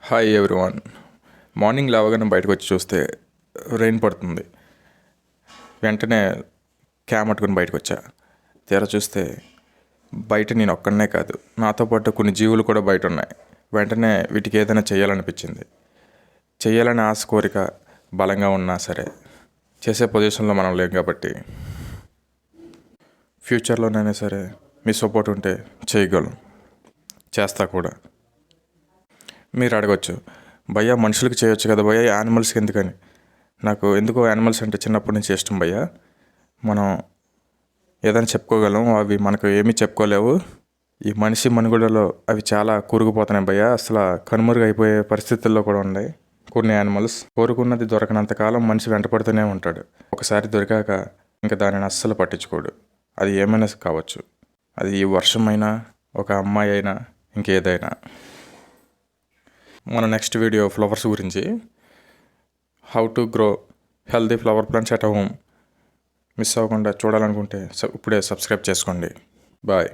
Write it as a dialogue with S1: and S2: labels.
S1: Hi everyone. Morning లేవగానే బయటకు వచ్చి చూస్తే రెయిన్ పడుతుంది. వెంటనే క్యామ్ పట్టుకుని బయటకు వచ్చా. తీరా చూస్తే బయట నేను ఒక్కడనే కాదు, నాతో పాటు కొన్ని జీవులు కూడా బయట ఉన్నాయి. వెంటనే వీటికి ఏదైనా చేయాలనిపించింది. చేయాలని ఆశ, కోరిక బలంగా ఉన్నా సరే చేసే పొజిషన్లో మనం లేం కాబట్టి ఫ్యూచర్లోనైనా సరే మీ సపోర్ట్ ఉంటే చేయగలం, చేస్తా కూడా. మీరు అడగచ్చు, భయ్యా మనుషులకి చేయొచ్చు కదా భయ్యా, యానిమల్స్కి ఎందుకని. నాకు ఎందుకో యానిమల్స్ అంటే చిన్నప్పటి నుంచి ఇష్టం భయ్యా. మనం ఏదైనా చెప్పుకోగలం, అవి మనకు ఏమీ చెప్పుకోలేవు. ఈ మనిషి మనుగడలో అవి చాలా కూరుకుపోతున్నాయి భయ్యా. అసలు కనుమరుగైపోయే పరిస్థితుల్లో కూడా ఉన్నాయి కొన్ని యానిమల్స్. కోరుకున్నది దొరకనంత కాలం మనిషి వెంటపడుతూనే ఉంటాడు. ఒకసారి దొరికాక ఇంకా దానిని అస్సలు పట్టించుకోడు. అది ఏమైనా కావచ్చు, అది ఈ వర్షమైనా, ఒక అమ్మాయి అయినా, ఇంకేదైనా. మన నెక్స్ట్ వీడియో ఫ్లవర్స్ గురించి, how to grow healthy flower plants at home. Miss అవ్వకుండా చూడాలనుకుంటే ఇప్పుడే సబ్స్క్రైబ్ చేసుకోండి. బాయ్.